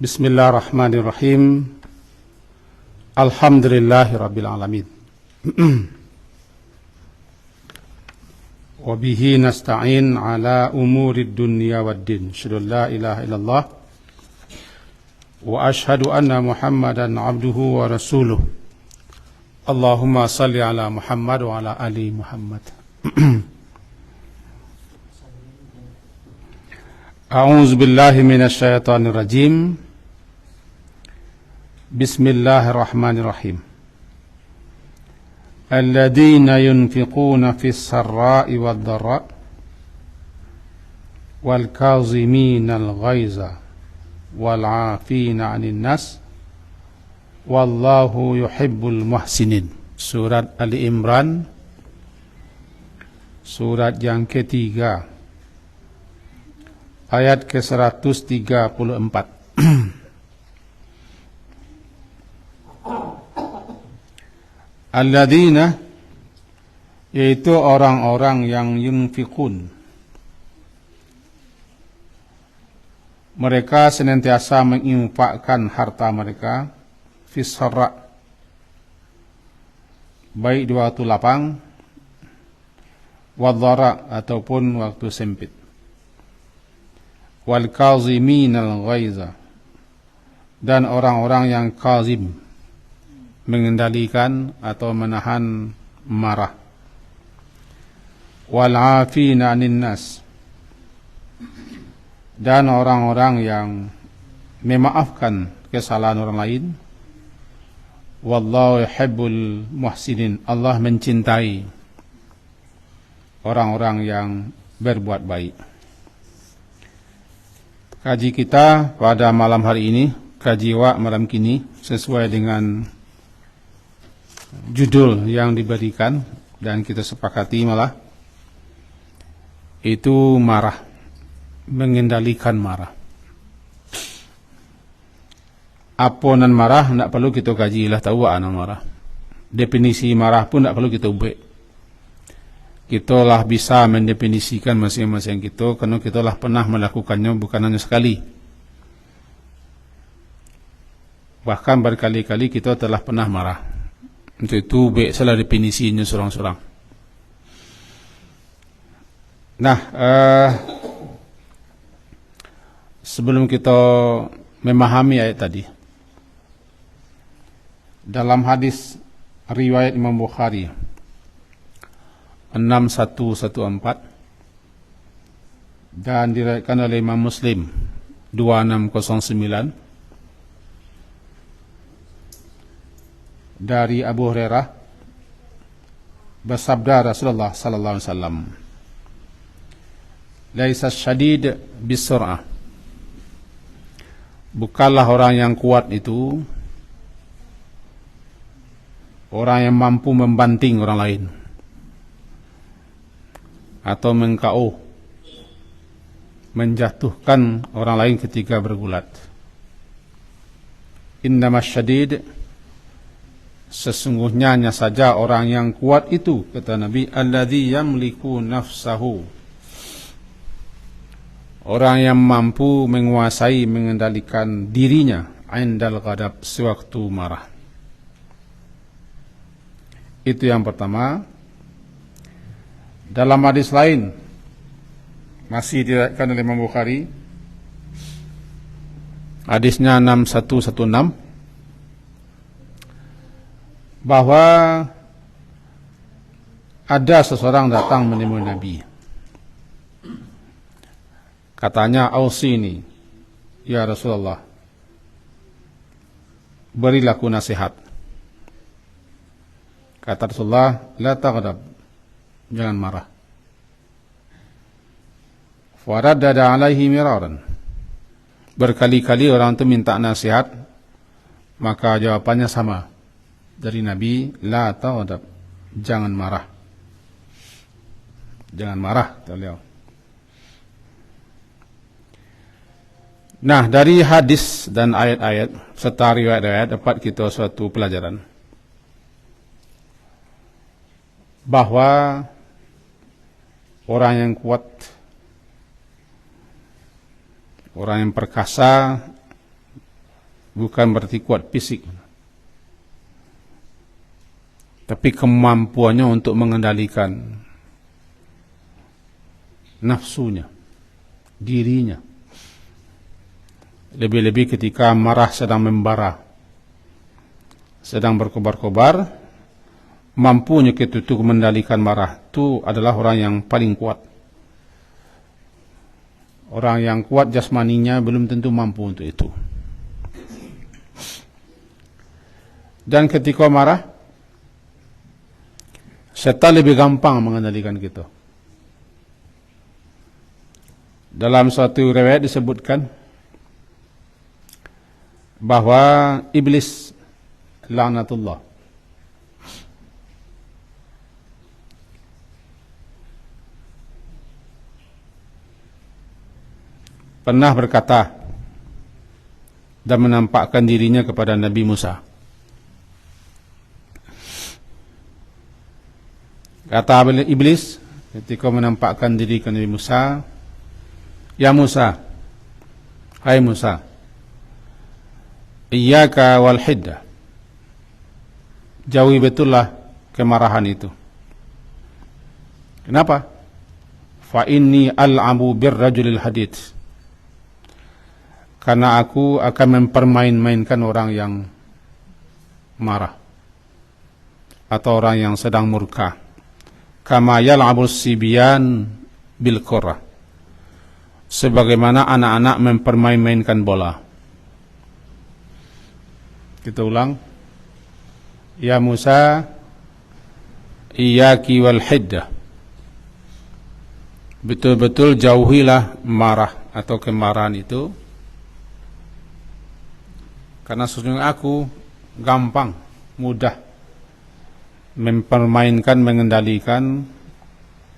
Bismillahirrahmanirrahim. Alhamdulillahi rabbil alamin. Wa bihi nasta'in ala umurid dunya waddin. Asyhadu an la ilaha illallah wa asyhadu anna Muhammadan abduhu wa rasuluh. Allahumma salli ala Muhammad wa ala ali Muhammad. A'udzu billahi minasy syaithanir rajim. Bismillahirrahmanirrahim. Alladzina yunfiquna fis sarra'i wad dharra wal kaziminal ghaiza wal 'afina 'anil nas wallahu yuhibbul muhsinin. Surat Ali Imran, surat yang ketiga, ayat ke-134. Alladzina, yaitu orang-orang yang yunfikun, mereka senantiasa menginfakkan harta mereka fis sarra, baik di waktu lapang, wadh-dhara, ataupun waktu sempit, wal kaziminal ghaiza, dan orang-orang yang kazim, mengendalikan atau menahan marah, wal 'afina 'anil nas, dan orang-orang yang memaafkan kesalahan orang lain. Wallahu yuhibbul muhsinin, Allah mencintai orang-orang yang berbuat baik. Kaji kita pada malam hari ini, kaji wa malam kini, sesuai dengan judul yang diberikan dan kita sepakati malah, itu marah, mengendalikan marah. Apa nan marah tidak perlu kita kaji lah, tahu apa nan marah. Definisi marah pun tidak perlu kita ubah. Kita lah bisa mendefinisikan masing-masing kita, karena kita lah pernah melakukannya bukan hanya sekali. Bahkan berkali-kali kita telah pernah marah. Untuk itu baik salah definisinya seorang-seorang. Nah, sebelum kita memahami ayat tadi, dalam hadis riwayat Imam Bukhari 6114 dan diriwayatkan oleh Imam Muslim 2609 dari Abu Hurairah, bersabda Rasulullah sallallahu alaihi wasallam, laisa syadid bisur'ah, bukanlah orang yang kuat itu orang yang mampu membanting orang lain atau meng-KO, menjatuhkan orang lain ketika bergulat. Innamas syadid, sesungguhnya hanya saja orang yang kuat itu, kata Nabi, alladzi yamliku nafsahu, orang yang mampu menguasai, mengendalikan dirinya, indal ghadab, sewaktu marah. Itu yang pertama. Dalam hadis lain, masih diriwayatkan oleh Imam Bukhari, hadisnya 6116, bahwa ada seseorang datang menemui Nabi. Katanya, ausini ya Rasulullah, berilah aku nasihat. Kata Rasulullah, la taghdab, jangan marah. Faraddada alaihi miraran, berkali-kali orang itu minta nasihat, maka jawabannya sama dari Nabi, la taghdab, jangan marah. Jangan marah, kata beliau. Nah, dari hadis dan ayat-ayat serta riwayat-riwayat dapat kita suatu pelajaran bahwa orang yang kuat, orang yang perkasa, bukan berarti kuat fisik, tapi kemampuannya untuk mengendalikan nafsunya, dirinya. Lebih-lebih ketika marah sedang membara, sedang berkobar-kobar, mampunya kita itu mengendalikan marah, itu adalah orang yang paling kuat. Orang yang kuat jasmaninya belum tentu mampu untuk itu. Dan ketika marah, setan lebih gampang mengendalikan kita. Dalam suatu riwayat disebutkan bahwa iblis laknatullah pernah berkata dan menampakkan dirinya kepada Nabi Musa. Kata iblis ketika menampakkan diri ke Nabi Musa, "Ya Musa, hai Musa, iyyaka wal hiddah." Jauhi betullah kemarahan itu. Kenapa? Fa inni al'abu birrajulil hadid. Karena aku akan mempermain-mainkan orang yang marah atau orang yang sedang murka. Kama yal'abu sibyan bil qurrah. Sebagaimana anak-anak mempermain-mainkan bola. Kita ulang. Ya Musa, iyyaki wal hiddah. Betul-betul jauhilah marah atau kemarahan itu. Karena sesungguhnya aku gampang, mudah mempermainkan, mengendalikan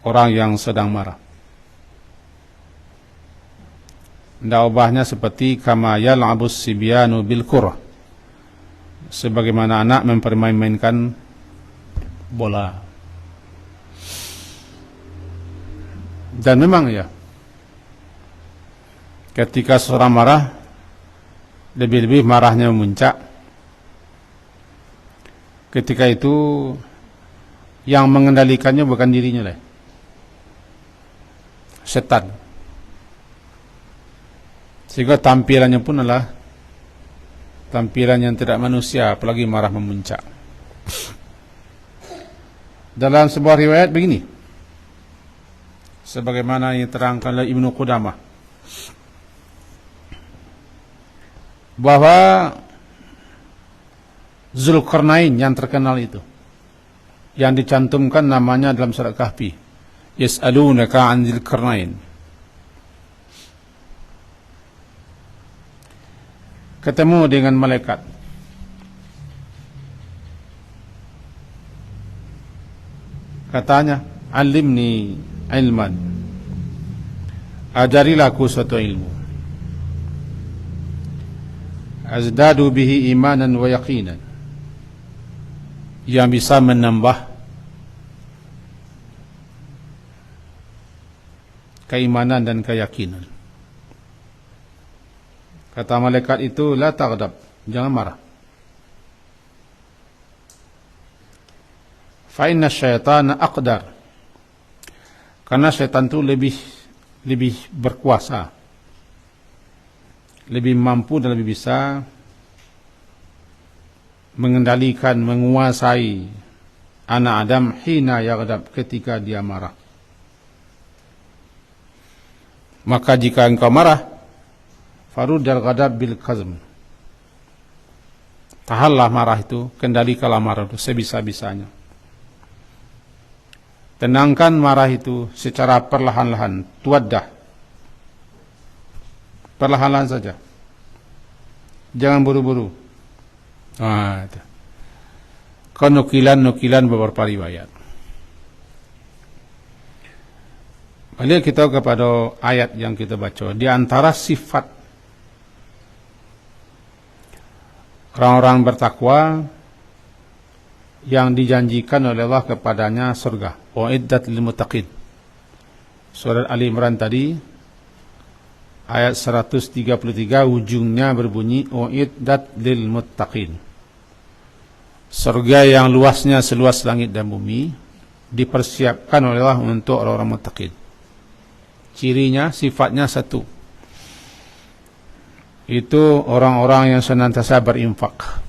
orang yang sedang marah. Ndak ubahnya seperti kama yal'abus sibyanu bil qurrah. Sebagaimana anak mempermain-mainkan bola. Dan memang ya, ketika seorang marah, lebih-lebih marahnya memuncak. Ketika itu yang mengendalikannya bukan dirinya lah, setan. Sehingga tampilannya pun adalah tampilan yang tidak manusia, apalagi marah memuncak. Dalam sebuah riwayat begini, sebagaimana yang terangkan oleh Ibnu Qudamah, bahwa Zulkarnain yang terkenal itu, yang dicantumkan namanya dalam surat Kahfi, yas'alunaka 'an Zulkarnain, ketemu dengan malaikat. Katanya, "Alimni ilman." Ajarilah aku suatu ilmu. Azdadu bihi imanan wa yaqinan. Yang bisa menambah keimanan dan keyakinan. Kata malaikat itu, la taghdab, jangan marah. Fa inna syaitana aqdar. Karena syaitan itu lebih berkuasa, lebih mampu dan lebih bisa mengendalikan, menguasai anak Adam hina yaghdab, ketika dia marah. Maka jika engkau marah, faruddal ghadab bil kazm, tahanlah marah itu, kendalikanlah marah itu sebisa-bisanya. Tenangkan marah itu secara perlahan-lahan, tuwaddah, perlahan-lahan saja, jangan buru-buru. Nukilan beberapa riwayat. Balik kita kepada ayat yang kita baca. Di antara sifat orang-orang bertakwa yang dijanjikan oleh Allah kepadanya surga, wa'iddat lil muttaqin. Surat Ali Imran tadi ayat 133 ujungnya berbunyi uiddat lil muttaqin. Surga yang luasnya seluas langit dan bumi dipersiapkan oleh Allah untuk orang-orang muttaqin. Cirinya, sifatnya satu, itu orang-orang yang senantiasa berinfak,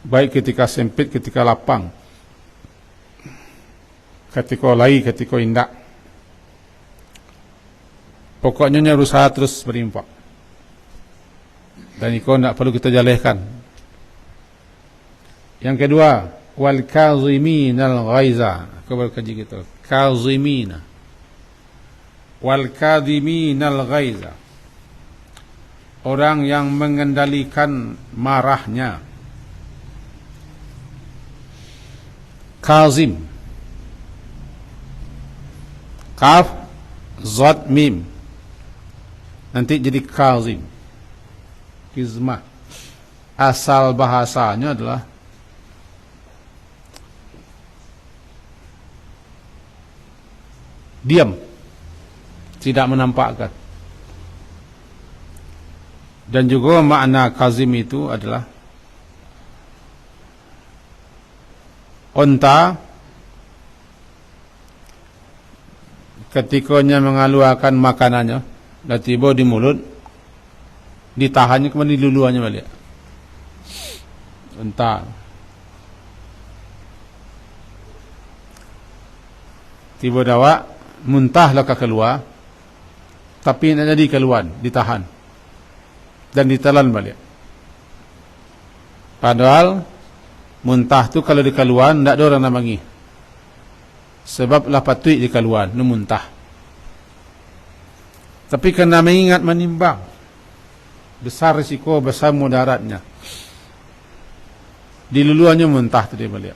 baik ketika sempit, ketika lapang, ketika lai, ketika indak. Pokoknya berusaha terus berinfak. Dan itu tidak perlu kita jalehkan. Yang kedua, wal kaziminal ghaiza. Kau berkaji gitu. Kazimina. Wal kadhiminal ghaiza. Orang yang mengendalikan marahnya. Kazim. Kaf, zat, mim. Nanti jadi kazim. Kizmah. Asal bahasanya adalah diam, tidak menampakkan. Dan juga makna kazim itu adalah unta ketikanya mengeluarkan makanannya dan tiba di mulut, ditahannya kemudian diluluannya balik. Unta tiba dawa muntah laka keluar, tapi nak jadi keluar, ditahan dan ditelan balik. Padahal muntah tu kalau dikeluar tak ada orang nak bagi, sebab lah patut dikeluar, nu muntah. Tapi kena mengingat menimbang, besar risiko, besar mudaratnya. Diluluannya muntah tadi balik.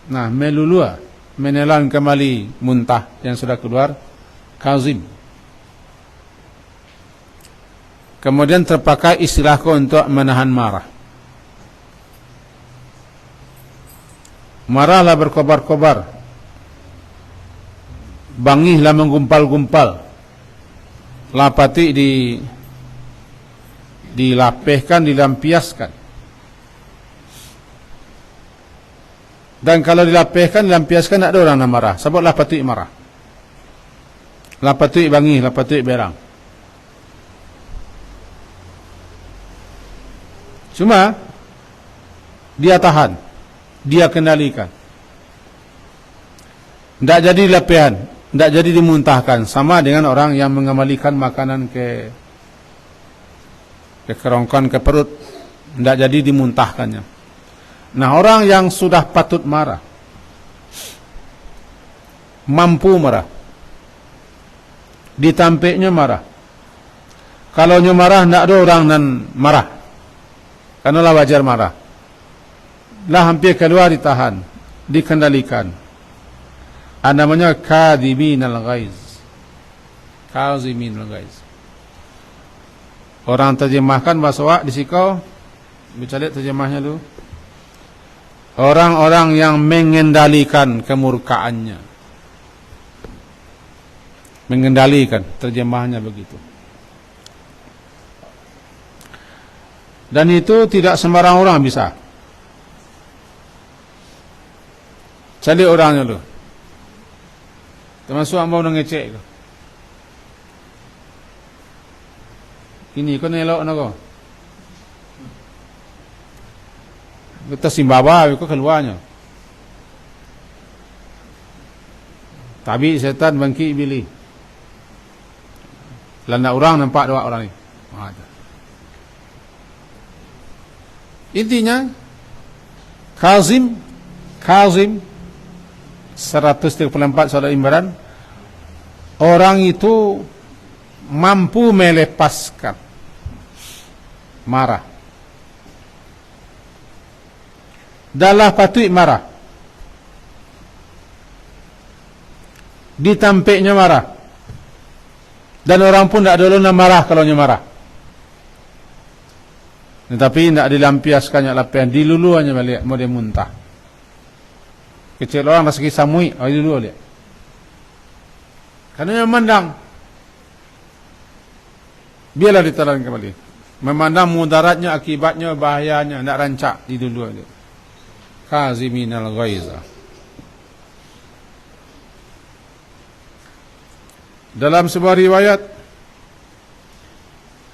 Nah, melulua, menelan kembali muntah yang sudah keluar, kazim. Kemudian terpakai istilahku untuk menahan marah. Marahlah berkobar-kobar, bangihlah menggumpal-gumpal, lapati dilapehkan, dilampiaskan. Dan kalau dilapehkan, dilampiaskan, tak ada orang nak marah, sebab lapati marah, lapati bangih, lapati berang. Cuma dia tahan, dia kendalikan, tidak jadi lapihan, tidak jadi dimuntahkan. Sama dengan orang yang mengembalikan makanan ke kerongkongan, ke perut, tidak jadi dimuntahkannya. Nah, orang yang sudah patut marah, mampu marah, ditampiknya marah. Kalau nya marah, tidak ada orang nan marah, karena lah wajar marah. Lah hampir keluar, ditahan, dikendalikan. Namanya kadhiminal ghaiz. Kadhiminal ghaiz. Orang terjemahkan bahasa wak di sikau, baca lihat terjemahnya dulu. Orang-orang yang mengendalikan kemurkaannya. Mengendalikan, terjemahnya begitu. Dan itu tidak sembarang orang bisa. Cari orangnya dulu. Termasuk ambau nak ngecek ke. Ini kau nelok nak kau. Kita simbaba, kau keluarnya. Tabi setan bangkit bili. Landa orang nampak dua orang ni. Intinya Kazim 134 Surah Imran, orang itu mampu melepaskan marah. Dalam patut marah, ditampiknya marah, dan orang pun tak dulu nak marah kalau nya marah. Tetapi tidak dilampiaskannya lapian, diluluannya balik, mau dia muntah. Kecil orang rasa kisah mui, dulu dia. Karena dia memandang Biarlah ditelan kembali. Memandang mudaratnya, akibatnya, bahayanya, nak rancak di dulu dia. Kaziminal ghaiza. Dalam sebuah riwayat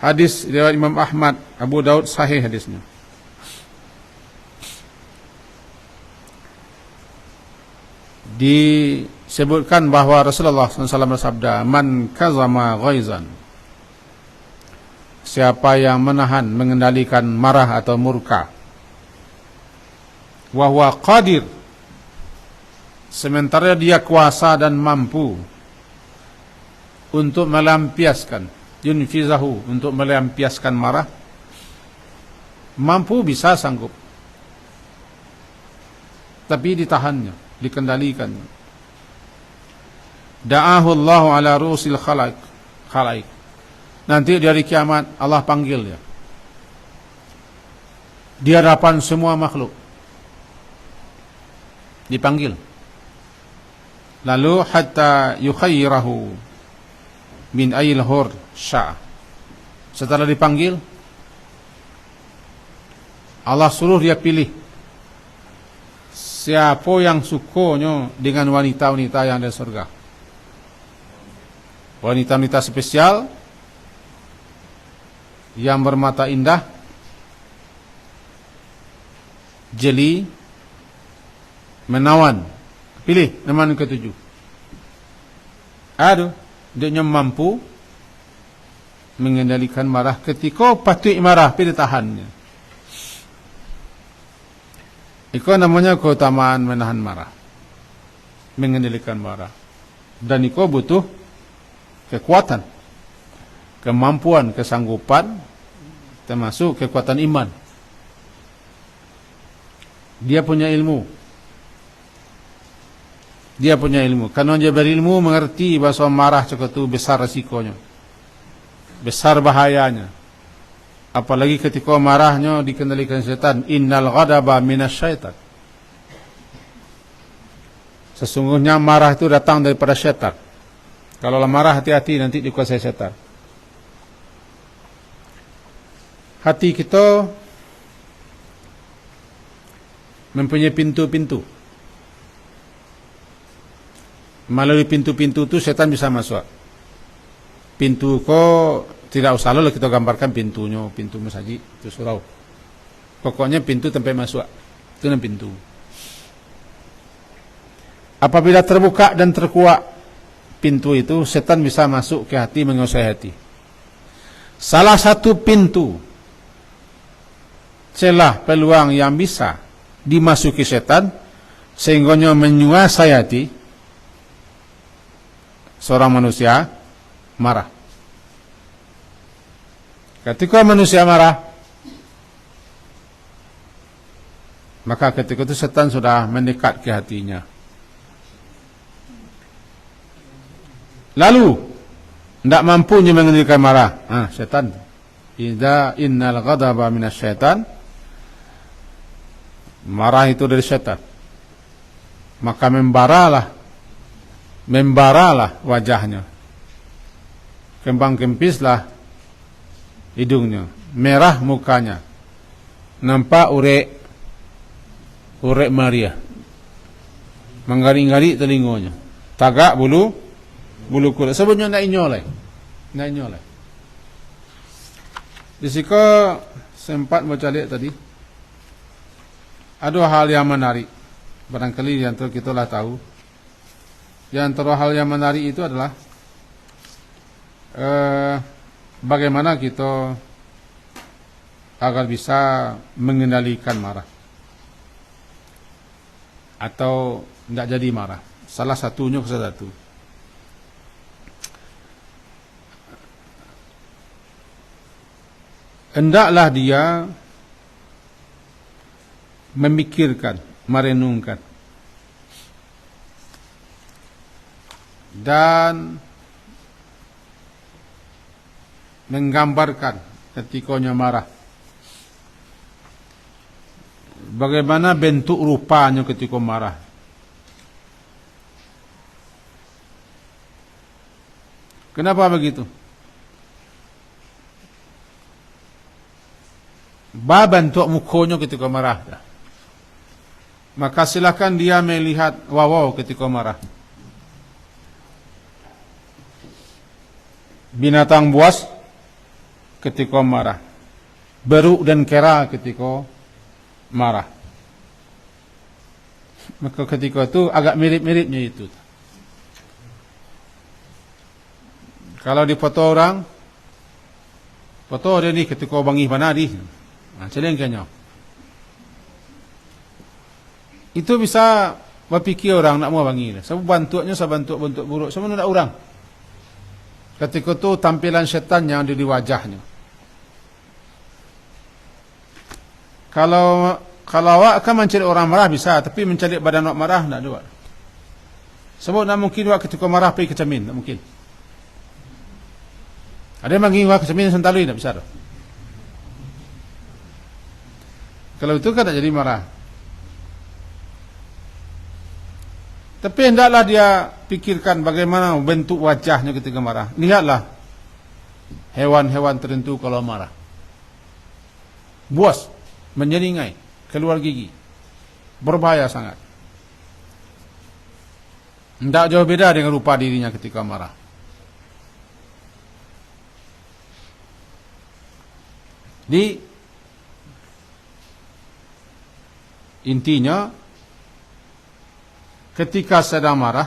hadis riwayat Imam Ahmad, Abu Daud, sahih hadisnya. Disebutkan bahwa Rasulullah SAW bersabda, "Man kazama ghaizan." Siapa yang menahan, mengendalikan marah atau murka, wa huwa qadir, sementara dia kuasa dan mampu untuk melampiaskan, yunfizahu, untuk melampiaskan marah, mampu, bisa, sanggup, tapi ditahannya, dikendalikannya. Da'ahu Allahu ala rusil khalaik. Nanti di hari kiamat Allah panggil dia di hadapan semua makhluk, dipanggil. Lalu hatta yukhayyirahu min ayil hur sya'. Setelah dipanggil, Allah suruh dia pilih siapa yang sukonya dengan wanita-wanita yang ada di surga. Wanita-wanita spesial yang bermata indah, jeli, menawan. Pilih nama yang ketujuh. Aduh, dia mampu mengendalikan marah. Ketika patut marah, pilih tahannya. Itu namanya keutamaan menahan marah, mengendalikan marah. Dan itu butuh kekuatan, kemampuan, kesanggupan, termasuk kekuatan iman. Dia punya ilmu. Karena dia berilmu, mengerti bahwa marah cukup itu besar resikonya, besar bahayanya. Apalagi ketika marahnya dikendalikan setan. Innal ghadaba minasyaitan. Sesungguhnya marah itu datang daripada setan. Kalau marah, hati-hati, nanti dikuasai setan. Hati kita mempunyai pintu-pintu. Melalui pintu-pintu itu setan bisa masuk. Pintu kok tidak usah lalu kita gambarkan pintunya, pintu masjid itu surau. Pokoknya pintu tempat masuk. Itu namanya pintu. Apabila terbuka dan terkuak pintu itu, setan bisa masuk ke hati, menguasai hati. Salah satu pintu, celah, peluang yang bisa dimasuki setan sehingga menguasai hati seorang manusia, marah. Ketika manusia marah, maka ketika itu setan sudah mendekat ke hatinya. Lalu tidak mampu mengendalikan marah. Setan. Idza innal ghadaba minasyaitan. Marah itu dari setan. Maka membaralah wajahnya. Kembang-kempislah hidungnya, merah mukanya, nampak urek Maria, menggali-gali telinganya, tagak bulu kulit. Sebutnya nak inyoleh. Di situ sempat baca lihat tadi, ada hal yang menarik. Barangkali yang kita lah tahu. Di antara hal yang menarik itu adalah bagaimana kita agar bisa mengendalikan marah atau tidak jadi marah. Salah satunya ke satu. Hendaklah dia memikirkan, merenungkan, dan menggambarkan ketikanya marah. Bagaimana bentuk rupanya ketika marah. Kenapa begitu? bentuk mukanya ketika marah dah. Maka silakan dia melihat wow ketika marah. Binatang buas ketika marah, beruk dan kera ketika marah. Maka ketika itu agak mirip-miripnya itu. Kalau dipoto orang, foto dia ni ketika bangi panadi, celengkanya. Itu bisa berfikir orang nak mau bangi. Sebab bentuknya sebentuk buruk, semua nak orang. Ketika itu tampilan syaitan yang ada di wajahnya. Kalau awak akan mencari orang marah bisa, tapi mencari badan awak marah tak ada. Sebab tak mungkin awak ketika marah pergi ke cermin, tak mungkin. Ada yang manggil awak ke cermin sentalui, tak bisa. Kalau itu kan tak jadi marah. Tapi hendaklah dia pikirkan bagaimana bentuk wajahnya ketika marah. Lihatlah hewan-hewan tertentu kalau marah. Buas, menyeringai, keluar gigi. Berbahaya sangat. Tidak jauh beda dengan rupa dirinya ketika marah. Intinya, ketika sedang marah,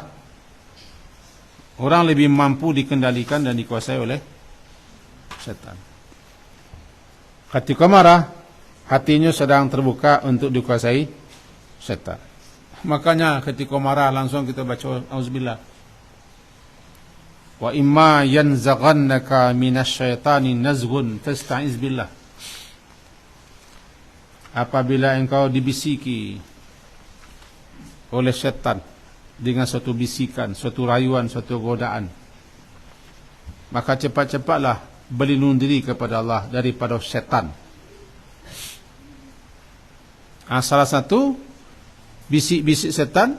orang lebih mampu dikendalikan dan dikuasai oleh setan. Ketika marah, hatinya sedang terbuka untuk dikuasai setan. Makanya ketika marah langsung kita baca auzubillah. Wa imma yanzaghannaka minasyaitani nazghun fasta'iz billah. Apabila engkau dibisiki oleh syaitan dengan suatu bisikan, suatu rayuan, suatu godaan, maka cepat-cepatlah berlindung diri kepada Allah daripada syaitan. Salah satu bisik-bisik syaitan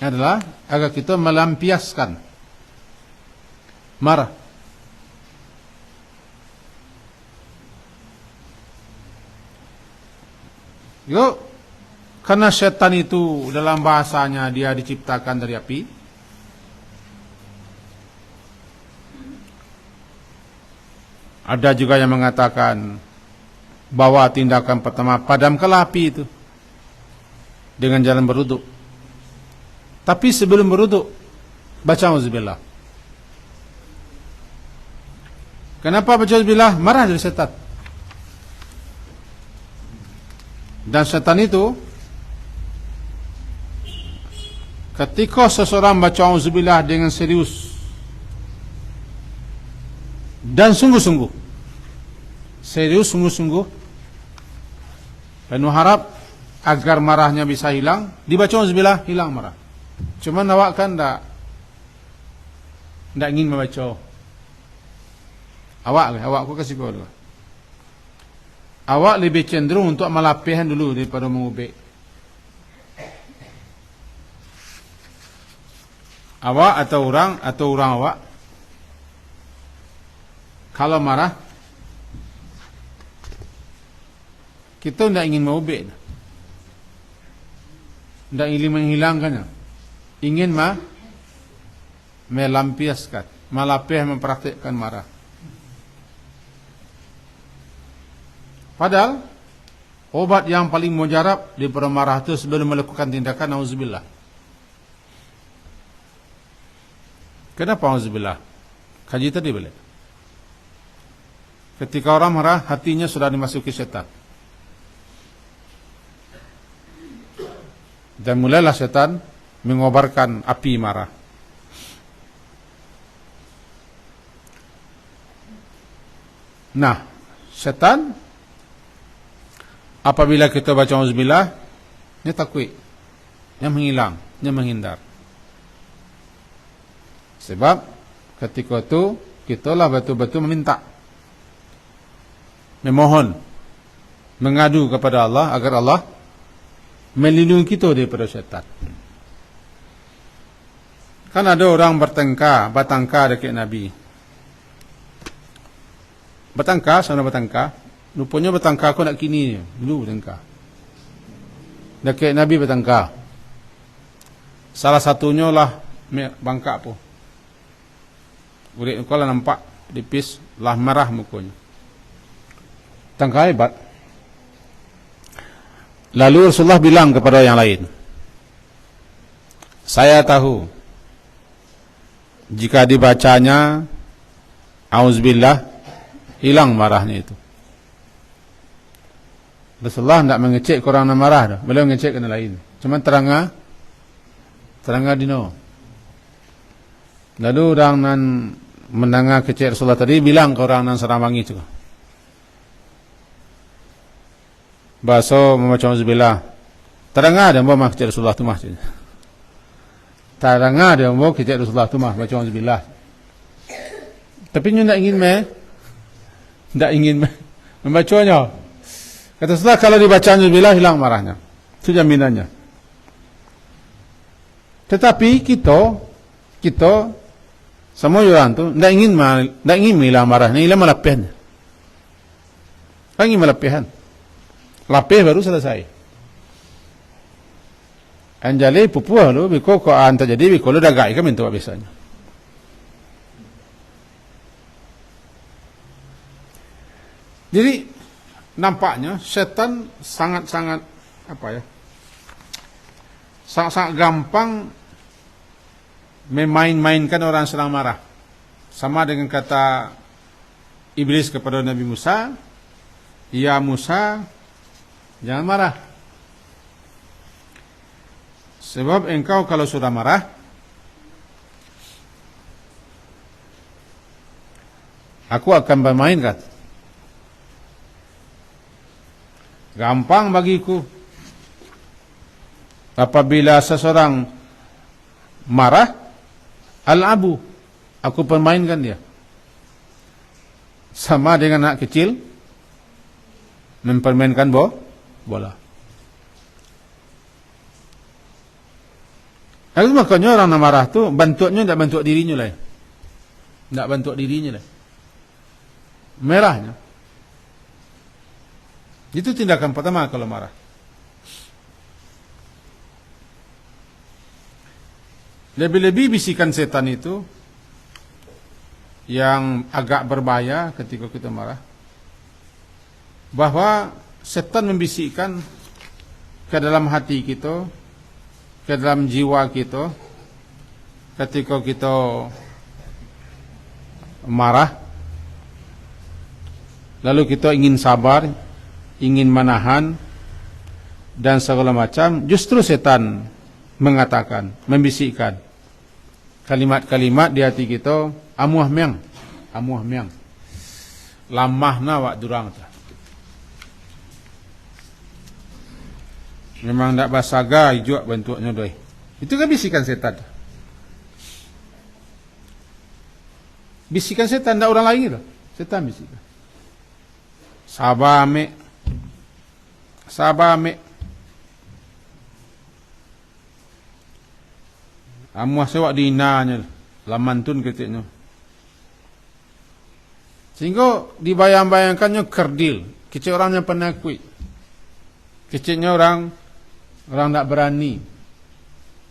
adalah agar kita melampiaskan marah. Karena syaitan itu dalam bahasanya dia diciptakan dari api. Ada juga yang mengatakan bahwa tindakan pertama padamkanlah api itu dengan jalan berwuduk. Tapi sebelum berwuduk baca auzubillah. Kenapa baca auzubillah? Marah dari syaitan. Dan syaitan itu ketika seseorang baca auzubillah dengan serius dan sungguh-sungguh, serius sungguh-sungguh, penuh harap agar marahnya bisa hilang, dibaca auzubillah, hilang marah. Cuma awak kan tak ingin membaca. Awak aku kasih kau dulu. Awak lebih cenderung untuk melapihkan dulu daripada mengubek. Awak atau orang awak kalau marah kita tidak ingin mengubek, tidak ingin menghilangkannya, ingin melampiaskan, melapih, mempraktikkan marah. Padahal obat yang paling mujarab daripada marah itu sebelum melakukan tindakan auzubillah. Kenapa auzubillah? Kaji tadi boleh. Ketika orang marah, hatinya sudah dimasuki syaitan. Dan mulailah syaitan mengobarkan api marah. Nah, syaitan apabila kita baca auzubillah, dia takut, dia menghilang, dia menghindar. Sebab ketika itu kita lah betul-betul meminta, memohon, mengadu kepada Allah agar Allah melindungi kita daripada syaitan. Kan ada orang bertengkar dekat Nabi. bertangkar, sana bertangkar. Rupanya bertangkar aku nak kini ni. Dulu bertangkar. Dekat Nabi bertangkar. Salah satunya lah bangkak pun. Urik kau lah nampak tipis, lah marah mukanya. Tangkar hebat. Lalu Rasulullah bilang kepada yang lain, saya tahu jika dibacanya auzubillah, hilang marahnya itu. Rasulullah tidak mengecek korang nak marah dah. Beliau mengecek kena lain. Cuma terangah dino. Lalu orang nan mendengar kecek Rasulullah tadi bilang ke orang nan seramangi itu. Bahasa membaca auzubillah. Terangah dia mau kecek Rasulullah tu mah. Terangah dia mau kecek Rasulullah tu mah baca auzubillah. Tapi nyu nak ingin membacanya. Kata Rasulullah kalau dibaca auzubillah hilang marahnya. Itu jaminannya. Tetapi kita semua orang tu tidak ingin hilang marahnya, hilang melapihnya. Tak ingin melapihan. Lapih baru selesai. Anjali pupuah lu, biko ko anta jadi biko lu dagai kan minta biasanya. Jadi nampaknya setan sangat-sangat sangat-sangat gampang memain-mainkan orang sedang marah. Sama dengan kata iblis kepada Nabi Musa, ya Musa, jangan marah. Sebab engkau kalau sudah marah, aku akan bermain, kata. Gampang bagiku apabila seseorang marah, al-abu, aku permainkan dia. Sama dengan anak kecil mempermainkan bola. Itu makanya orang marah tu bantuannya tidak bantu dirinya lah. Tidak bantu dirinya lah. Merahnya. Itu tindakan pertama kalau marah. Lebih-lebih bisikan setan itu yang agak berbahaya ketika kita marah, bahwa setan membisikkan ke dalam hati kita, ke dalam jiwa kita, ketika kita marah, lalu kita ingin sabar, ingin menahan dan segala macam. Justru setan mengatakan, membisikkan kalimat-kalimat di hati kita, amuah miang, lamah na wak durang ta. Memang tak basaga hijau bentuknya doi. Itu kan bisikan setan. Bisikan setan, tak orang lain. Setan bisikan. Sabar mek. Amuah sewak dinanya, lamantun ketiknya. Sehingga dibayang-bayangkannya kerdil. Kecil orang yang penakut. Kecilnya orang tak berani.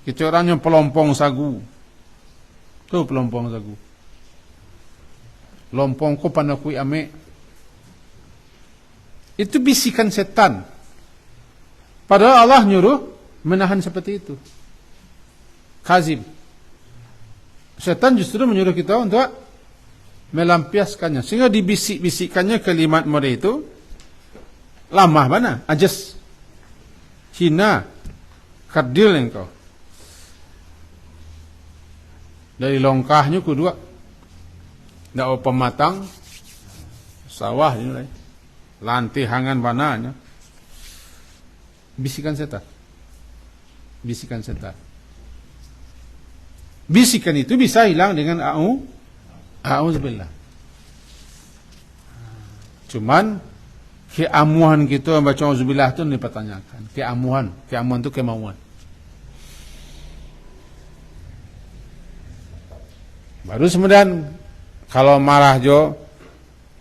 Kecil orang yang pelompong sagu. Tu pelompong sagu. Lompong ko panakui ame. Itu bisikan setan. Padahal Allah nyuruh menahan seperti itu. Kazib. Setan justru menyuruh kita untuk melampiaskannya. Sehingga dibisik-bisikkannya kalimat model itu. Lamah mana? Ajas. Hina. Kardil engkau. Dari longkahnya kedua. Tak apa pematang. Sawah ini. Lantihangan bananya. Bisikan setan. Bisikan setan. Bisikan itu bisa hilang dengan a'udzubillah. Cuman keamuhan kita membaca auzubillah itu dipertanyakan. Keamuhan itu kemauan. Baru kemudian kalau marah jo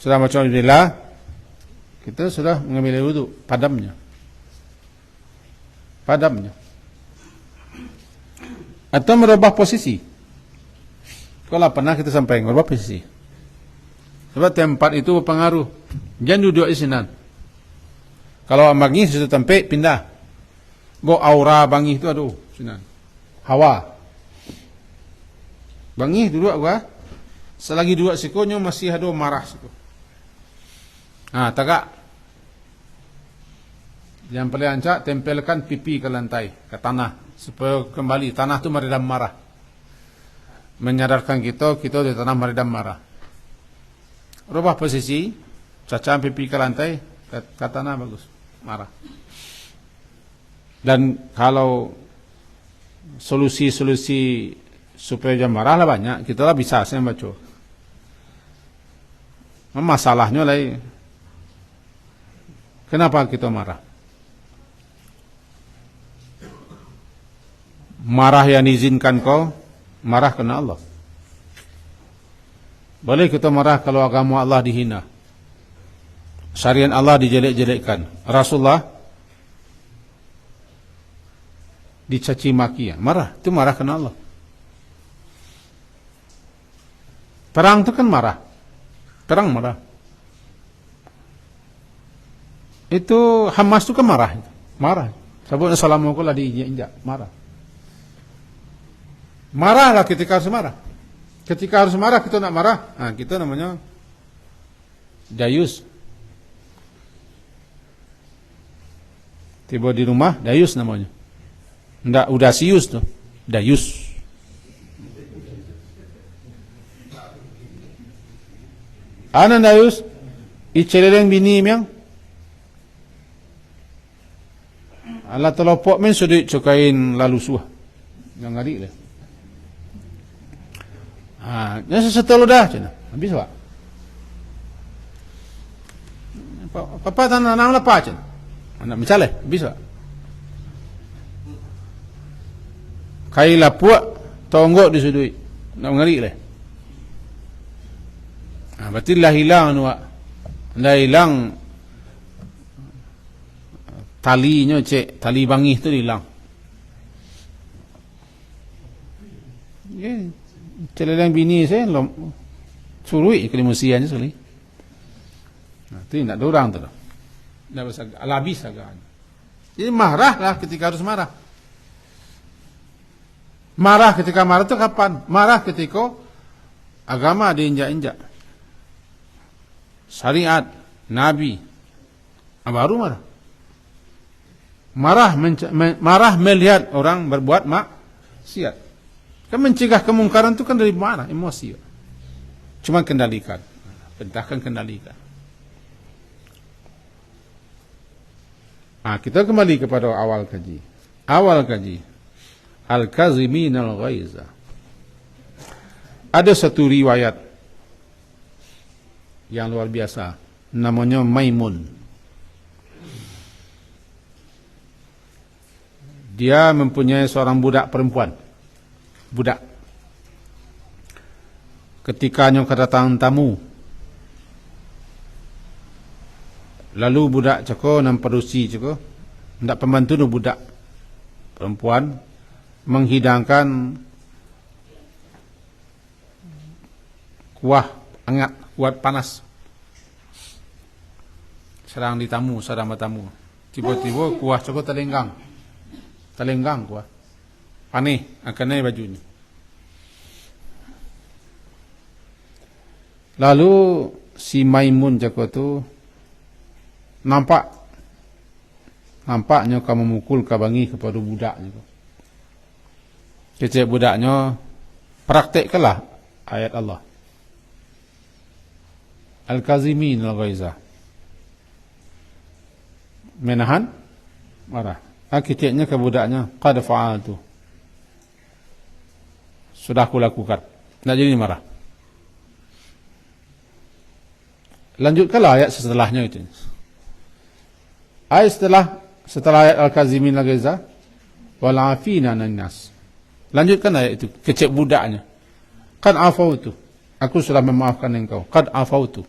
Sudah baca Alhamdulillah, kita sudah mengambil wudu, padamnya. Atau merubah posisi. Kalau pernah kita sampai merubah posisi. Sebab tempat itu berpengaruh. Jangan duduk di sini. Kalau bangi sudah tempat, pindah. Go aura bangi itu aduh, sini. Hawa. Bangi duduk gua. Selagi duduk sikonyo masih ada marah siku. Tagak. Yang paling ancak, tempelkan pipi ke lantai, ke tanah, supaya kembali tanah itu meredam marah, menyadarkan kita di tanah meredam marah. Rubah posisi, cacam pipi ke lantai, ke tanah bagus, marah. Dan kalau solusi supaya jangan marah lah banyak, kita lah bisa saya baca. Masalahnya lah, kenapa kita marah? Marah yang diizinkan kau, marah kerana Allah. Boleh kita marah kalau agama Allah dihina, syariat Allah dijelek-jelekkan, Rasulullah dicaci maki, marah, itu marah kerana Allah. Perang itu kan marah, perang marah. Itu Hamas itu kan marah. Sebut assalamualaikum lah diinjak, marah. Marahlah ketika harus marah. Ketika harus marah kita nak marah, kita namanya dayus. Tiba di rumah dayus namanya. Ndak udah sius tuh, dayus. Ana dayus, iceleleng bini miang. Allah telopok men sudah cokain lalu suah. Yang ngari lah. Yang setelah dah cina, habis pak. Papa tanah nama apa cina? Anak mencaleh, habis pak. Kailah puak, tonggok disudui, nak ngari lah. Berarti lah hilang nuak, lah hilang talinya cek, tali bangih tu hilang. Celeleng bini saya surui ke limusiannya sekali. Itu tidak ada orang tu. Tidak bisa alabis agaknya. Jadi marahlah ketika harus marah. Marah ketika marah itu kapan? Marah ketika agama diinjak-injak. Syariat, Nabi, baru marah. Marah melihat orang berbuat maksiat. Kan mencegah kemungkaran itu kan dari mana? Emosi. Cuma kendalikan. Perintahkan kendalikan. Kita kembali kepada awal kaji. Al-Kazimin al-Ghaiza. Ada satu riwayat yang luar biasa. Namanya Maimun. Dia mempunyai seorang budak perempuan. Ketika kedatangan tamu, lalu budak cakap nampak cakap, hendak pembantu tu budak perempuan menghidangkan kuah hangat, kuah panas. Sedang bertamu. Tiba-tiba kuah cakap terlenggang kuah. Panih akan naik bajunya. Lalu si Maimun cakap tu nampaknya kamu memukul kabangi kepada budaknya. Kecil budaknya praktekkanlah ayat Allah. Al-Kazimin al-Ghaiza. Menahan marah. Kecilnya ke budaknya, qad fa'altu. Sudah aku lakukan. Tak jadi marah. Lanjutkanlah ayat setelahnya itu. Ayat setelah ayat Al-Kazimin al-Ghaiza, wal 'afina 'anil nas. Lanjutkan ayat itu, kecil budaknya. Qad afautu. Aku sudah memaafkan engkau. Qad afautu.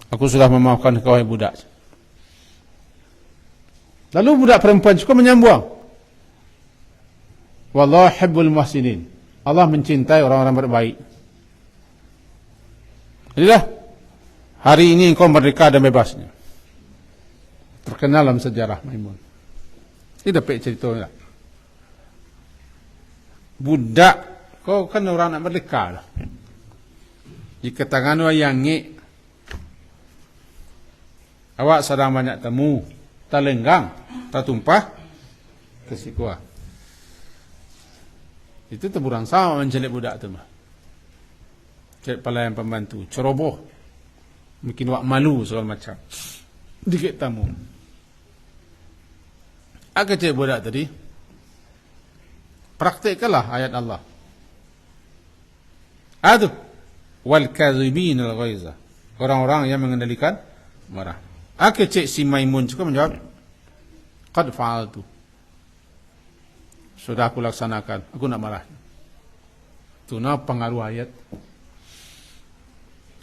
Aku sudah memaafkan kau, wahai budak. Lalu budak perempuan juga menyambung, wallahu hibbul muhsinin. Allah mencintai orang-orang berbaik. Jadilah hari ini engkau merdeka dan bebasnya. Terkenal dalam sejarah Maimun. Ini dapat cerita. Budak, kau kan orang nak merdeka lah. Jika tangan yang ngik, awak sedang banyak temu, tak lenggang, tak tumpah, kesikuah. Itu teburang sama mencelik budak tu mah. Celik pelayan pembantu, ceroboh, mungkin wak malu segala macam. Dikit tamu. Aku cek budak tadi, praktikkanlah ayat Allah. Aduh, wal kadhibin al ghaiza. Orang-orang yang mengendalikan marah. Aku cek si Maimun juga menjawab, qad fa'altu. Sudah aku laksanakan, aku nak marah. Itu pengaruh ayat.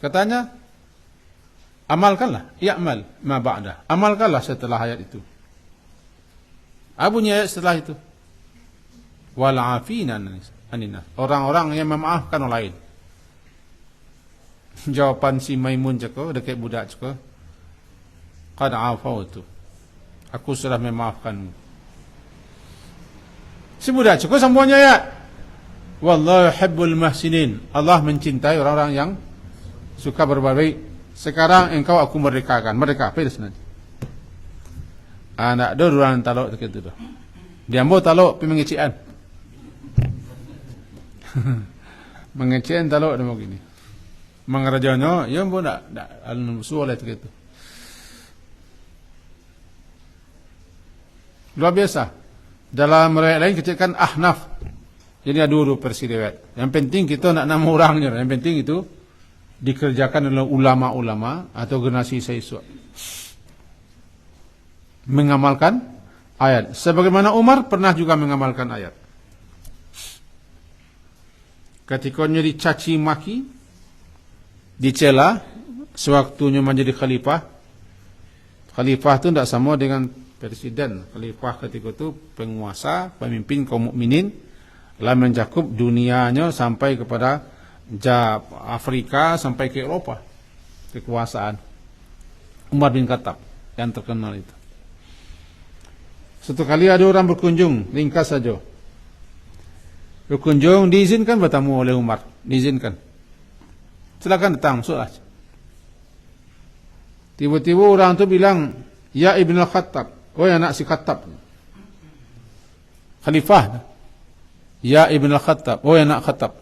Katanya, amalkanlah, ya'mal ma ba'da. Amalkanlah setelah ayat itu. Bunyi ayat setelah itu. Wal afina aninnas. Orang-orang yang memaafkan orang lain. Jawapan si Maimun juga dekat budak juga, qad afautu. Aku sudah memaafkanmu. Si budak juga sambungnya ya, wallahu hibbul muhsinin. Allah mencintai orang-orang yang suka berbaik. Sekarang engkau aku merdekakan. Merdeka apa itu nanti? Anak orang talok dekat itu. Dia mau talok pergi mengecian. Mengecian talok dia mau gini. Mengerjanya, ya mau nak soal itu gitu. Luar biasa. Dalam riwayat lain kecilkan Ahnaf. Jadi ada dua versi riwayat. Yang penting kita nak nama orangnya. Yang penting itu dikerjakan oleh ulama-ulama atau generasi sesuatu. Mengamalkan ayat. Sebagaimana Umar pernah juga mengamalkan ayat. Ketika dicaci maki, dicela, sewaktunya menjadi khalifah. Khalifah itu tidak sama dengan presiden. Khalifah ketika itu penguasa, pemimpin kaum mukminin, lah mencakup dunianya sampai kepada Afrika sampai ke Eropa. Kekuasaan Umar bin Khattab yang terkenal itu. Satu kali ada orang berkunjung, ringkas saja. Berkunjung, diizinkan bertamu oleh Umar, diizinkan. Silakan datang, masuk aja. Tiba-tiba orang tu bilang, ya Ibn al-Khattab, oh anak si Khattab. Khalifah. Ya Ibn al-Khattab, oh anak Khattab.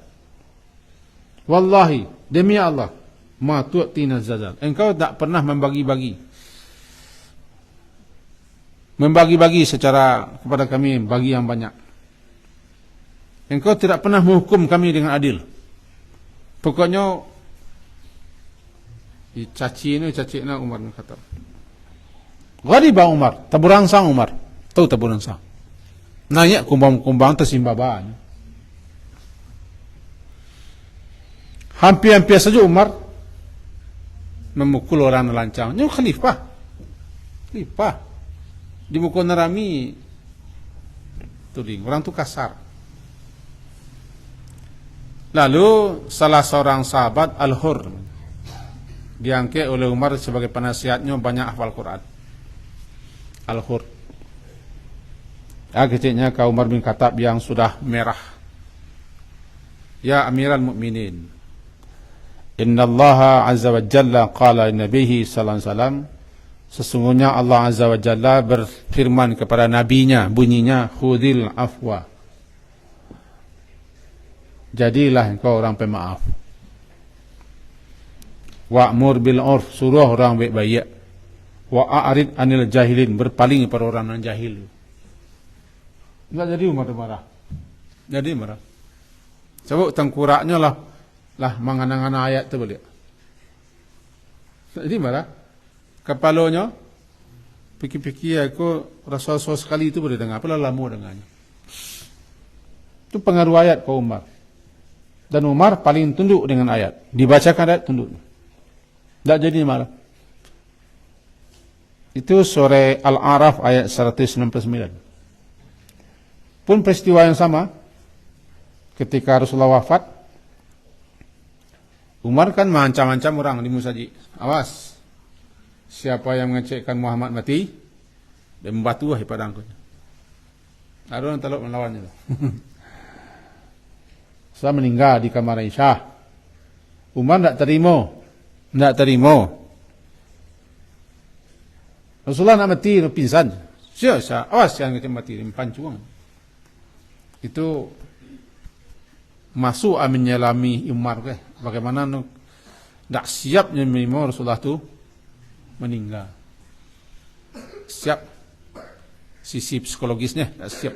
Wallahi, demi Allah, ma tu'tina zazal. Engkau tak pernah membagi-bagi. Membagi-bagi secara kepada kami, bagi yang banyak. Engkau tidak pernah menghukum kami dengan adil. Pokoknya caci Umar bin Khattab. Ghadiba Umar, taburangsang Umar. Tahu taburangsang? Naik kumbang-kumbang tersimbaban. Hampir-hampir saja Umar memukul orang lancang. Ini khalifah. Khalifah. Di muka nerami tuding. Orang tu kasar. Lalu salah seorang sahabat Al-Hur diangkat oleh Umar sebagai penasihatnya, banyak hafal Quran. Al-Hur. Kecilnya ke Umar bin Khattab yang sudah merah. Ya Amiral Mukminin, Inna Allah Azza wa Jalla qala Nabihi sallallahu alaihi wasallam, sesungguhnya Allah Azza wa Jalla berfirman kepada nabinya, bunyinya, khudil afwa. Jadilah engkau orang pemaaf. Wa'mur bil urf, suruh orang baik-baik. Wa'arid anil jahilin, berpaling pada orang yang jahil. Enggak jadi Umar marah. Jadi marah. Sebab tengkuraknya lah mengana-ngana ayat tu boleh. Jadi marah. Kepalanya fikir-fikir aku rasa sekali itu boleh dengar, apalah lama dengannya. Itu pengaruh ayat ke Umar. Dan Umar paling tunduk dengan ayat. Dibacakan ayat tunduk. Tak jadi marah. Itu surah Al-A'raf ayat 199. Pun peristiwa yang sama, ketika Rasulullah wafat, Umar kan mengancam-ancam orang di Musaji. Awas, siapa yang mengecekkan Muhammad mati, dia membatu wahai padangku. Ada orang teluk melawannya. Saya meninggal di kamar Aisyah. Umar tidak terima. Rasulullah nak mati, nak pingsan. Siapa? Awas yang mati, pancuang. Itu masuk menyelami Umar ke? Bagaimana tidak siapnya menerima Rasulullah itu meninggal. Siap sisi psikologisnya, tidak siap.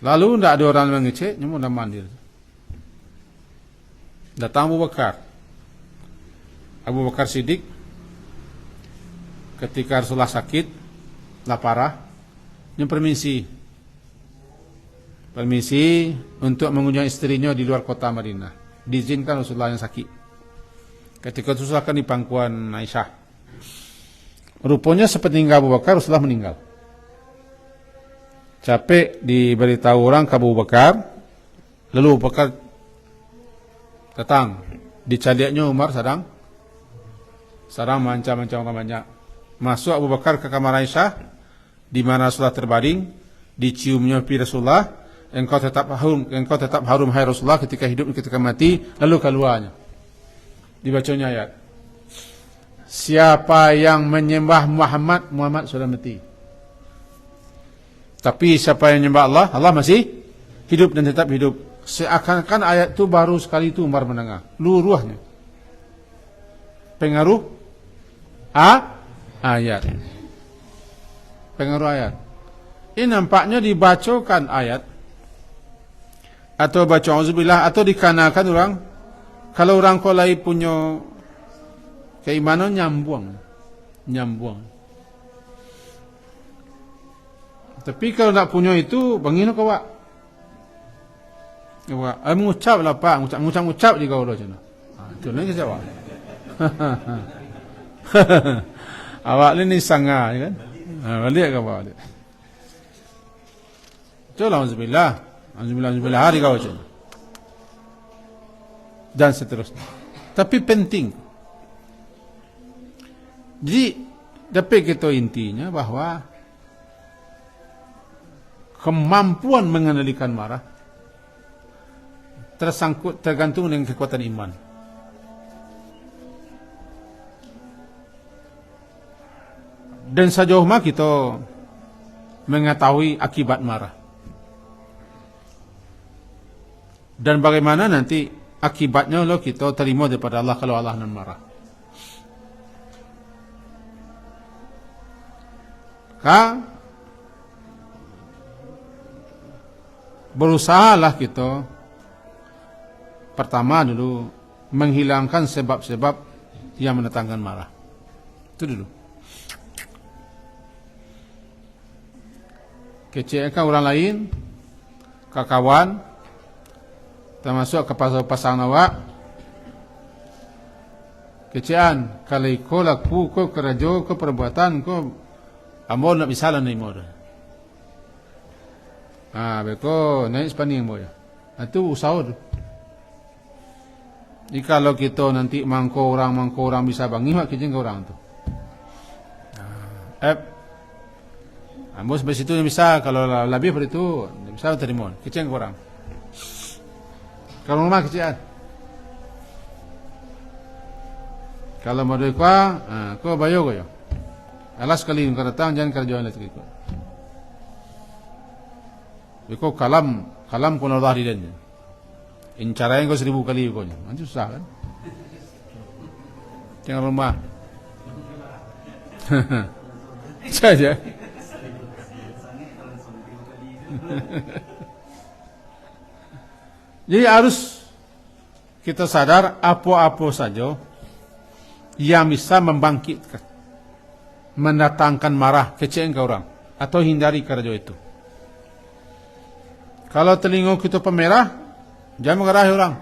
Lalu tidak ada orang mengecek, cuma dah mandir. Datang Abu Bakar Siddiq, ketika Rasulullah sakit, parah, yang permisi untuk mengunjungi istrinya di luar kota Madinah. Diizinkan Rasulullah yang sakit. Ketika Rasulullah kan di pangkuan Aisyah. Rupanya sepeninggal Abu Bakar, Rasulullah meninggal. Capek diberitahu orang ke Abu Bakar. Lalu Abu Bakar datang. Dicaliaknya Umar sedang mancam-mancam orang banyak. Masuk Abu Bakar ke kamar Aisyah, di mana Rasulullah terbaring, diciumnya pipi Rasulullah. Engkau tetap harum hai Rasulullah ketika hidup ketika mati. Lalu keluarnya dibacanya ayat, siapa yang menyembah Muhammad sudah mati. Tapi siapa yang menyembah Allah masih hidup dan tetap hidup. Seakan-akan ayat itu baru sekali itu Umar mendengar. Luruhnya pengaruh ayat. Pengaruh ayat. Ini nampaknya dibacakan ayat atau baca auzubillah, atau dikarenakan orang, kalau orang kolai punya keimanan nyambung. Tapi kalau nak punya itu, bangino kawak. Mengucap lah Pak, ngucap di kau macam. Itu lagi jawab. Awak ni sanga, kan? Balik ke bawah dia. Itulah auzubillah hari kau macam. Dan seterusnya. Tapi penting. Jadi dapat kita intinya bahawa kemampuan mengendalikan marah tergantung dengan kekuatan iman. Dan sejauh mana kita mengetahui akibat marah, dan bagaimana nanti akibatnya lo kita terima daripada Allah kalau Allah nan marah. Berusahalah kita pertama dulu menghilangkan sebab-sebab yang mendatangkan marah. Itu dulu. Kecewakan orang lain, kawan, termasuk ke pasangan awak. Kecewaan kalau kau laku, kau kerja, kau perbuatan, kau amor nak misalan ni mor. Beko naik sepaning mo ya. Itu usaha tu. Jika kalau kita nanti mangko orang bisa bangi mak kijing ke orang tu. Ambos besi itu bisa, kalau lebih dari itu bisa terima. Kijing ke orang. Kalau rumah kecil, kalau mau duit kau bayar kau ya. Alas kali kau datang jangan kerjaan lagi kau. Kau kalam kau Allah di dalamnya. Incarain kau 1000 kali kau nya. Macam susah kan? Jangan rumah. Saja. Jadi harus kita sadar apa-apa saja yang bisa membangkitkan, mendatangkan marah, kecewa ke orang, atau hindari kerja itu. Kalau telinga kita pemerah, jangan mengarahi orang.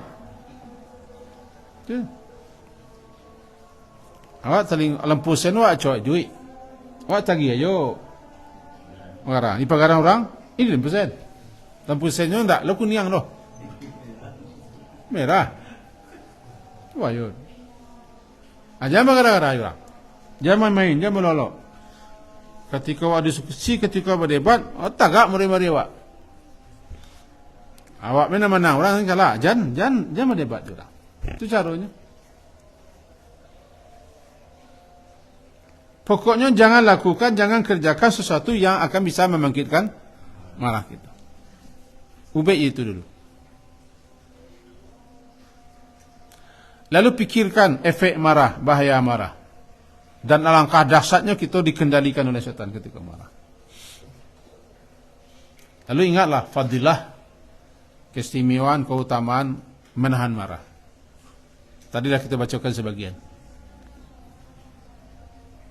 Awak teling lampu sen awak coy duit. Awak tagih ayo. Marah. Ni pagaran orang, ini lampu sen. Lampu sennya ndak, lo kuning loh. Merah. Wah yo. Jangan gara-gara orang. Jangan main, jangan melolok. Ketika awak diskusi, ketika berdebat, tagak mari-mari awak. Awak mana-mana orang kalah. Jangan berdebat juga. Itu caranya. Pokoknya jangan lakukan, jangan kerjakan sesuatu yang akan bisa membangkitkan marah kita. Ubek itu dulu. Lalu pikirkan efek marah, bahaya marah. Dan alangkah dahsyatnya kita dikendalikan oleh setan ketika marah. Lalu ingatlah fadilah, keistimewaan, keutamaan menahan marah. Tadi dah kita bacakan sebagian.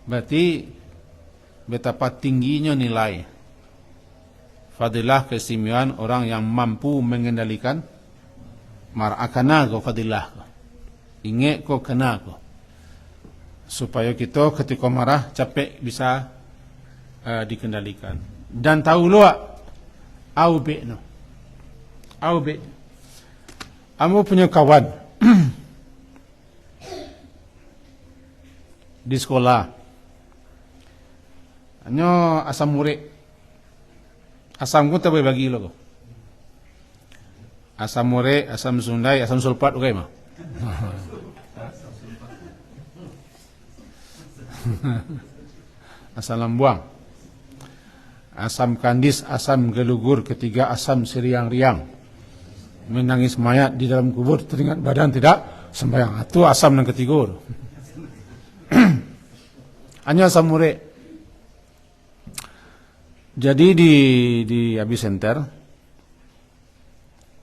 Berarti betapa tingginya nilai fadilah, keistimewaan orang yang mampu mengendalikan marah. Akana ko fadilah ko. Ingat ko kena ko. Supaya kita ketika marah capek bisa dikendalikan. Dan tahu luak au be no. Au be. Kamu punya kawan di sekolah. Hanya asam murid. Asam ku tak boleh bagi lo. Asam murid, asam sundai, asam sulfat okay mah. Asam lambuang, asam kandis, asam gelugur, ketiga asam siriang-riang. Menangis mayat di dalam kubur, teringat badan tidak sembahyang. Itu asam yang ketiga. Hanya asam murid. Jadi di Abisenter,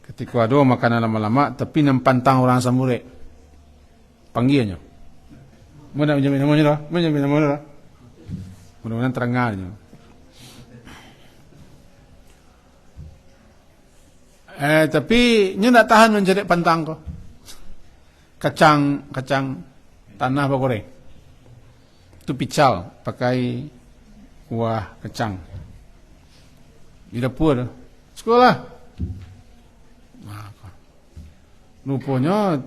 ketika ada makanan lama-lama, tapi nempantang orang asam murid, panggilnya. Mana menjamin namanya lah, menjamin namanya lah. Mudah-mudahan terangannya. Tapi nya tak tahan menjadi pantang kok. Kacang tanah bagoreng. Itu pical pakai kuah kacang. Di dapur sekolah. Rupanya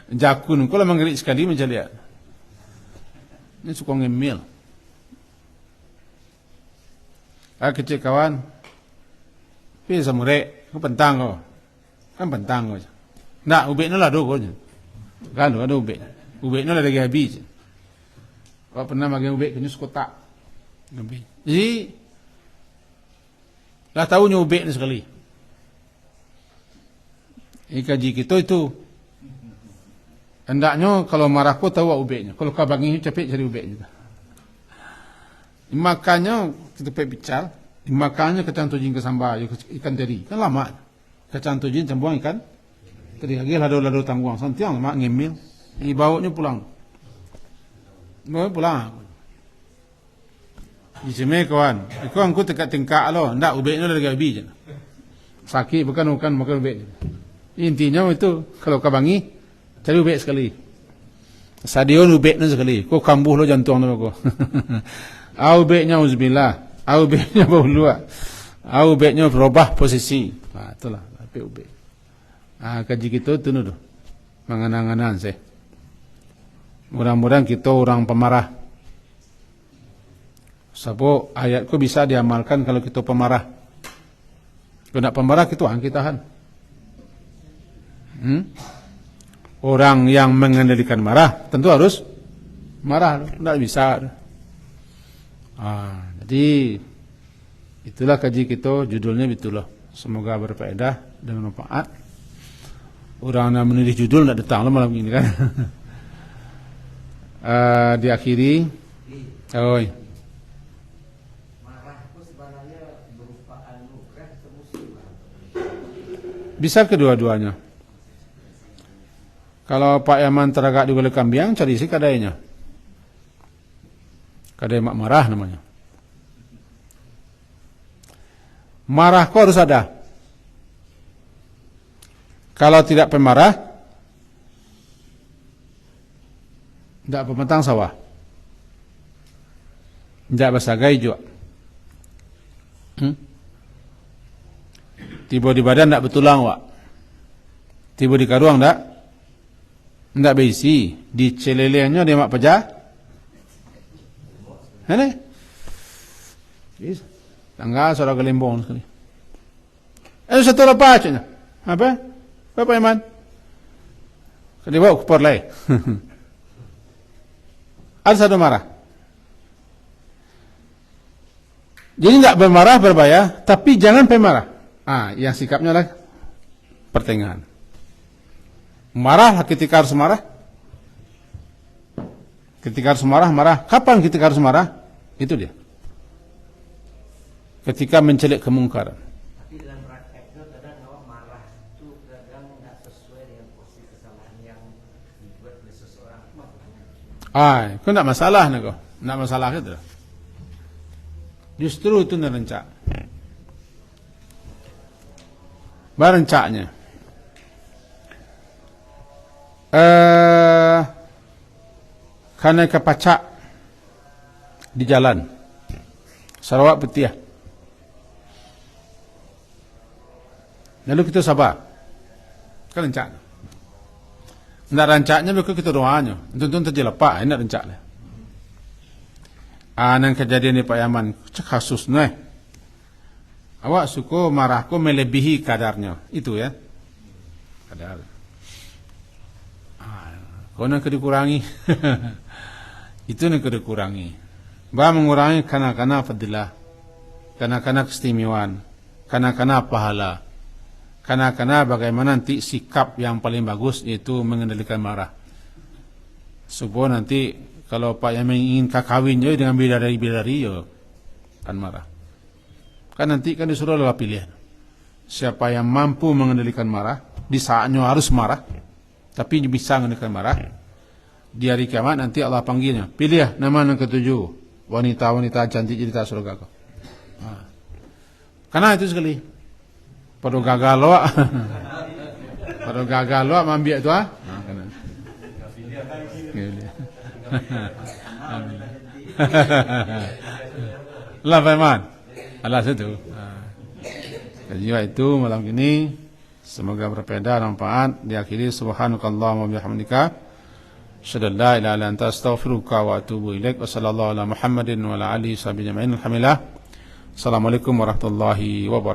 jakun kalau menggerik sekali mencari. Ini suka ngemil. Kecil kawan, pilih samurek, kau pentang kau, kan pentang kau. Nak ubek ni lah do kau je, kan ada ubek ni lah lagi habis. Kau pernah makan ubek kenyus kotak, jadi dah tahunya ubek ni sekali. Ini kaji kita itu. Hendaknya kalau marah kau tahu ubeknya. Kalau kau bangi capek cari ubeknya. Makanya kita pergi bicar. Makanya kacang tujin ke sambal ikan teri. Kan lama. Kacang tujin cambuang ikan teri. Lagi lado-lado tangguang. Santiang lama ngemil. Ini bawanya pulang. Bawa pulang. Di sini kawan. Kau angku tingkat lo. Ndak ubeknya lagi habis je. Sakit bukan makan ubeknya. Intinya itu kalau kau bangi cari ubek sekali. Stadion ubek ni sekali. Kau kambuh lo jantung lo kau. Ubeknya uzbillah. Ubeknya bau luar. Ubeknya berubah posisi. Itulah ubek. Kaji kita itu nuduh. Mengenang-enang sih. Mudah-mudahan kita orang pemarah. Sebab ayatku bisa diamalkan kalau kita pemarah. Kalau nak pemarah kita tahan. Orang yang mengendalikan marah tentu harus marah, tidak bisa. Jadi itulah kaji kita, judulnya itulah. Semoga berfaedah dan manfaat. Orang yang menulis judul tidak datang lah malam ini kan. Diakhiri. Oi. Bisa kedua-duanya. Kalau Pak Yaman teragak di Gulai Kambiang, cari si kadainya. Kadai mak marah namanya. Marah kau harus ada. Kalau tidak pemarah, Ndak pematang sawah. Ndak basagai juga. Tiba di badan ndak betulang wak. Tiba di karuang ndak berisi. Di celelehnya dia mak pejah. Ini. Tangga suara gelembong sekali. Satu lepas cina. Apa? Apa Iman? Dia bawa kupar lain. Ada satu marah. Jadi tidak bermarah berbahaya, tapi jangan pemarah. Yang sikapnya lah pertengahan. Marah ketika harus marah. Ketika harus marah, marah. Kapan ketika harus marah? Itu dia. Ketika mencelik kemungkaran. Tapi dalam prakteknya kadang awak marah itu kadang tidak sesuai dengan posisi kesalahan yang dibuat oleh seseorang. Itu tidak masalah nih kok. Tidak masalah itu. Justru itu nerencak. Barencaknya. Karena kepacak di jalan. Sarawak Petiah. Lalu kita sabar. Kan rencana. Nak rancaknya bukan kita doanya. Tentu terjadi lepak. Ini rancaknya. Nang kejadian ni Pak Yaman. Kasus ni. Awak suka marahku melebihi kadarnya. Itu ya. Kadar. Kau nak dikurangi. Itu nak dikurangi. Bah mengurangi kana-kana fadilah. Kana-kana keistimewaan. Kana-kana pahala. Kana-kana bagaimana nanti sikap yang paling bagus yaitu mengendalikan marah. Supaya nanti kalau Pak yang ingin kawin je dengan bidadari-bidadari yo kan marah. Kan nanti kan disuruh adalah pilihan. Siapa yang mampu mengendalikan marah di saatnya harus marah, tapi bisa mengendalikan marah. Di hari kiamat nanti Allah panggilnya. Pilih nama yang ketujuh. Wanita-wanita cantik cerita surga kau. Karena itu sekali. Pada gagal loak. Pada gagal loak mambiak tu kena. Lah Firman. Allah satu. Jadi itu malam ini semoga berfaedah dan manfaat. Diakhiri subhanakallahumma wa bihamdika asyhadu an la ilaha illa anta astaghfiruka wa atubu ilaik. Wassallallahu ala Muhammadin wa ala alihi washabbihi ajma'in. Alhamdulillah. Assalamualaikum warahmatullahi wabarakatuh.